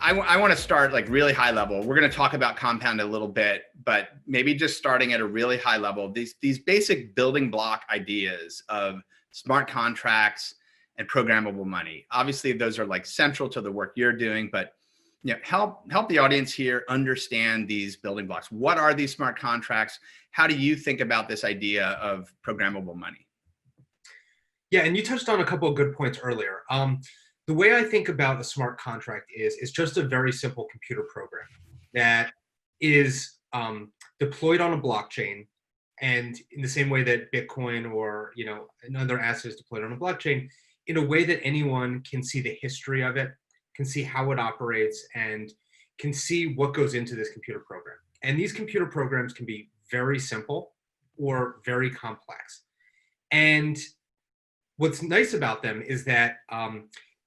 I want to start like really high level. We're going to talk about compound a little bit, but maybe just starting at a really high level, these basic building block ideas of smart contracts and programmable money. Obviously, those are like central to the work you're doing, but help the audience here understand these building blocks. What are these smart contracts? How do you think about this idea of programmable money? Yeah, and you touched on a couple of good points earlier. The way I think about a smart contract is it's just a very simple computer program that is deployed on a blockchain, and in the same way that Bitcoin or another asset is deployed on a blockchain, in a way that anyone can see the history of it, can see how it operates, and can see what goes into this computer program. And these computer programs can be very simple or very complex. And what's nice about them is that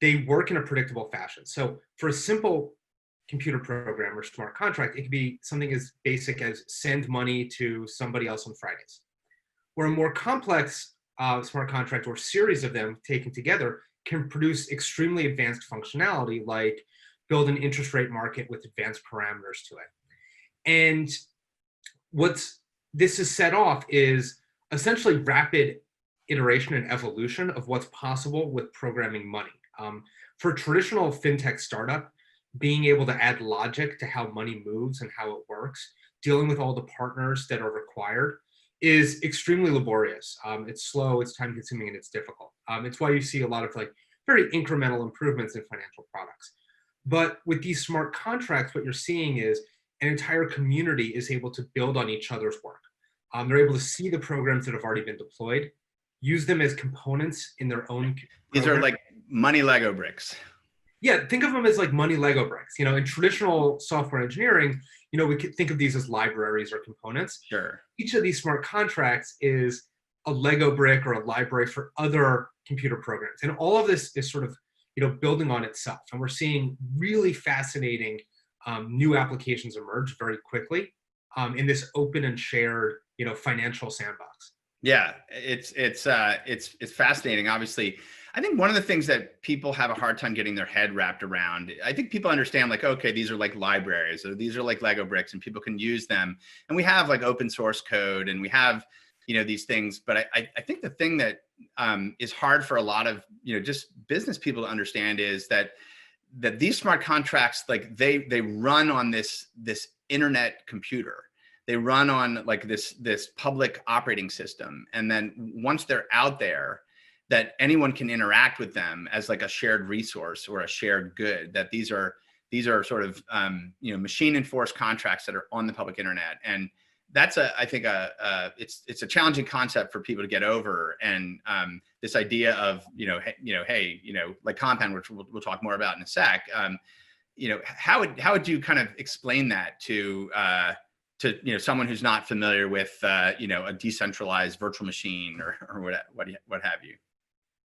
they work in a predictable fashion. So for a simple computer program or smart contract, it could be something as basic as send money to somebody else on Fridays. Where a more complex smart contract or series of them taken together can produce extremely advanced functionality, like build an interest rate market with advanced parameters to it. And what this is set off is essentially rapid iteration and evolution of what's possible with programming money. For a traditional fintech startup, being able to add logic to how money moves and how it works, dealing with all the partners that are required, is extremely laborious. It's slow, it's time consuming, and it's difficult. It's why you see a lot of very incremental improvements in financial products. But with these smart contracts, what you're seeing is an entire community is able to build on each other's work. They're able to see the programs that have already been deployed, use them as components in their own These program. are like money Lego bricks. Yeah, think of them as like money Lego bricks. In traditional software engineering, we could think of these as libraries or components. Sure. Each of these smart contracts is a Lego brick or a library for other computer programs. And all of this is sort of, building on itself. And we're seeing really fascinating new applications emerge very quickly in this open and shared, financial sandbox. Yeah, it's fascinating. Obviously, I think one of the things that people have a hard time getting their head wrapped around, I think people understand like, okay, these are like libraries or these are like Lego bricks and people can use them. And we have like open source code and we have, these things. But I think the thing that is hard for a lot of, just business people to understand is that these smart contracts, like they run on this internet computer. They run on like this public operating system. And then once they're out there, that anyone can interact with them as like a shared resource or a shared good, that these are sort of, machine enforced contracts that are on the public internet. And that's I think it's a challenging concept for people to get over. And this idea of, hey, like compound, which we'll talk more about in a sec, how would you kind of explain that to someone who's not familiar with a decentralized virtual machine or what have you?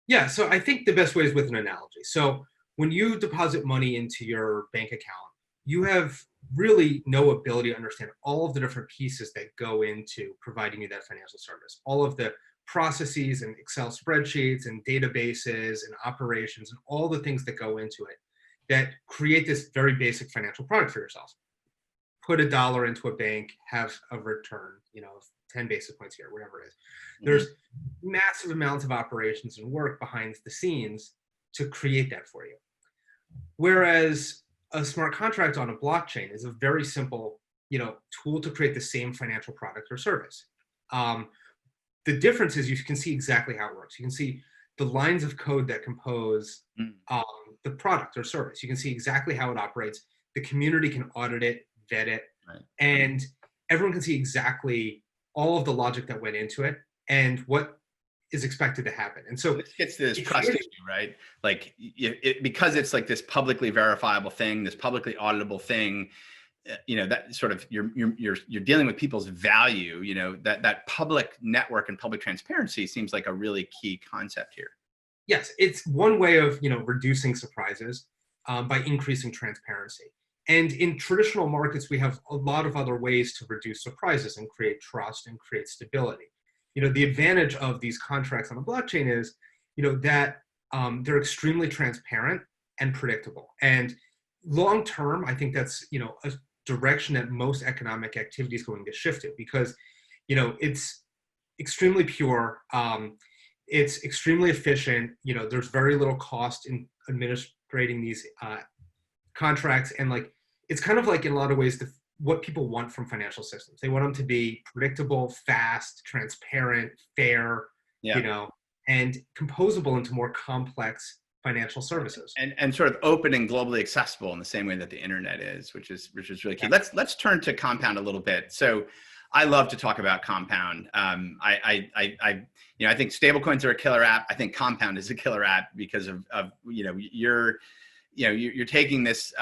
Yeah, so I think the best way is with an analogy. So when you deposit money into your bank account, you have really no ability to understand all of the different pieces that go into providing you that financial service. All of the processes and Excel spreadsheets and databases and operations and all the things that go into it that create this very basic financial product for yourself. Put $1 into a bank, have a return, 10 basis points here, whatever it is. There's massive amounts of operations and work behind the scenes to create that for you. Whereas a smart contract on a blockchain is a very simple, tool to create the same financial product or service. The difference is you can see exactly how it works. You can see the lines of code that compose the product or service. You can see exactly how it operates. The community can audit it, vet it, right, and everyone can see exactly all of the logic that went into it and what is expected to happen. And so this gets to this trust issue, right? Like because it's like this publicly verifiable thing, this publicly auditable thing, that sort of you're dealing with people's value, that public network and public transparency seems like a really key concept here. Yes, it's one way of reducing surprises by increasing transparency. And in traditional markets, we have a lot of other ways to reduce surprises and create trust and create stability. The advantage of these contracts on a blockchain is, that they're extremely transparent and predictable. And long term, I think that's, a direction that most economic activity is going to shift to, because, it's extremely pure. It's extremely efficient. There's very little cost in administrating these contracts. And like, it's kind of like in a lot of ways what people want from financial systems. They want them to be predictable, fast, transparent, fair, Yeah. and composable into more complex financial services. And sort of open and globally accessible in the same way that the internet is, which is really key. Yeah. Let's turn to Compound a little bit. So I love to talk about Compound. I think stablecoins are a killer app. I think Compound is a killer app because of you're taking this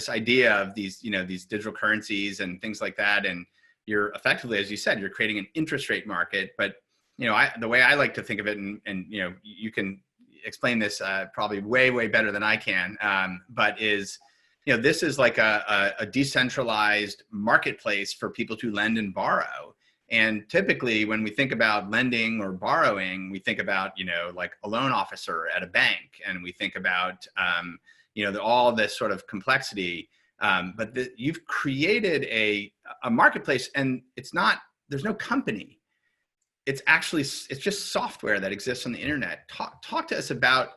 idea of these these digital currencies and things like that, and you're effectively, as you said, you're creating an interest rate market. But the way I like to think of it, and you can explain this probably way better than I can, but is this is like a decentralized marketplace for people to lend and borrow. And typically when we think about lending or borrowing, we think about like a loan officer at a bank, and we think about all this sort of complexity. But you've created a marketplace, and there's no company. It's just software that exists on the internet. Talk to us about,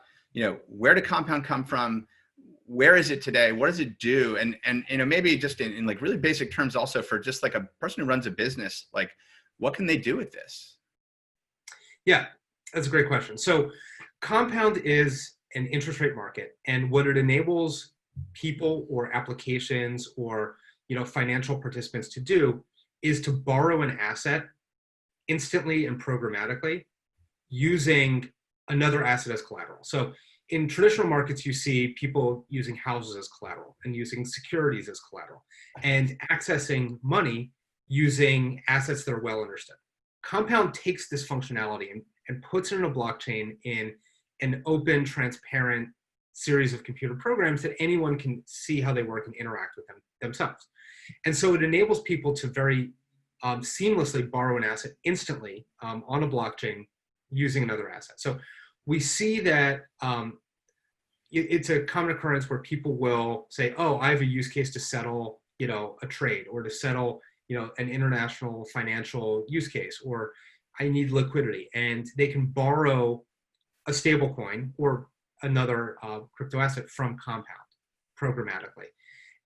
where did Compound come from? Where is it today? What does it do? And maybe just in like really basic terms also, for just like a person who runs a business, like what can they do with this? Yeah, that's a great question. So Compound is an interest rate market, and what it enables people or applications or financial participants to do is to borrow an asset instantly and programmatically using another asset as collateral. So in traditional markets, you see people using houses as collateral and using securities as collateral and accessing money using assets that are well understood. Compound takes this functionality and puts it in a blockchain in an open, transparent series of computer programs that anyone can see how they work and interact with them themselves. And so it enables people to very seamlessly borrow an asset instantly on a blockchain using another asset. So we see that it's a common occurrence where people will say, oh, I have a use case to settle, a trade, or to settle, an international financial use case, or I need liquidity. And they can borrow a stable coin or another crypto asset from Compound programmatically.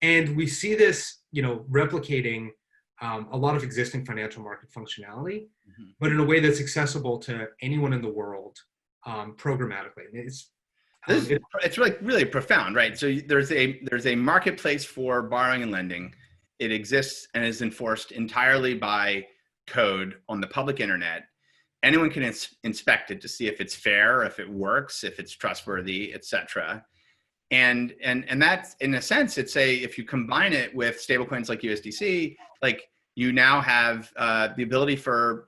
And we see this, replicating a lot of existing financial market functionality, but in a way that's accessible to anyone in the world programmatically. And it's really profound, right? So there's a marketplace for borrowing and lending. It exists and is enforced entirely by code on the public internet. Anyone can inspect it to see if it's fair, if it works, if it's trustworthy, etc. And that's, in a sense, if you combine it with stablecoins like USDC, like you now have the ability for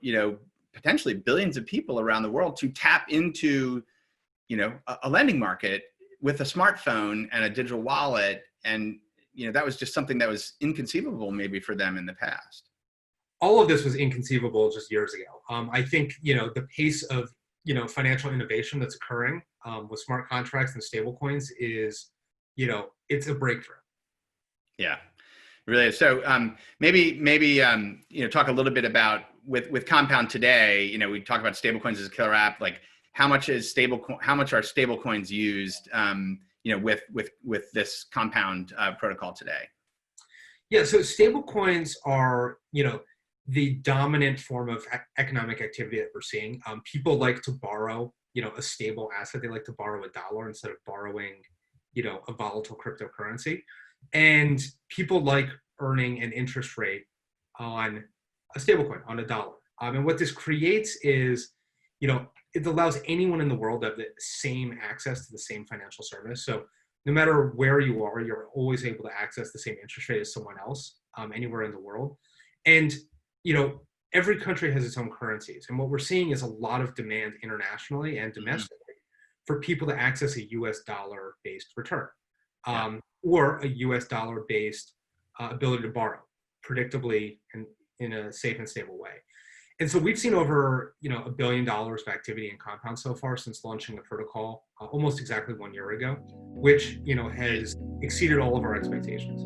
potentially billions of people around the world to tap into a lending market with a smartphone and a digital wallet. And that was just something that was inconceivable maybe for them in the past. All of this was inconceivable just years ago. I think the pace of financial innovation that's occurring with smart contracts and stablecoins is it's a breakthrough. Yeah, really is. So maybe talk a little bit about with Compound today. We talk about stablecoins as a killer app. Like how much are stablecoins used with this Compound protocol today? Yeah, so stablecoins are the dominant form of economic activity that we're seeing. People like to borrow a stable asset. They like to borrow $1 instead of borrowing a volatile cryptocurrency. And people like earning an interest rate on a stablecoin, on $1. And what this creates is, it allows anyone in the world to have the same access to the same financial service. So no matter where you are, you're always able to access the same interest rate as someone else anywhere in the world. And, every country has its own currencies. And what we're seeing is a lot of demand internationally and domestically for people to access a US dollar-based return or a US dollar-based ability to borrow predictably and in a safe and stable way. And so we've seen over, $1 billion of activity in Compound so far since launching the protocol almost exactly 1 year ago, which, has exceeded all of our expectations.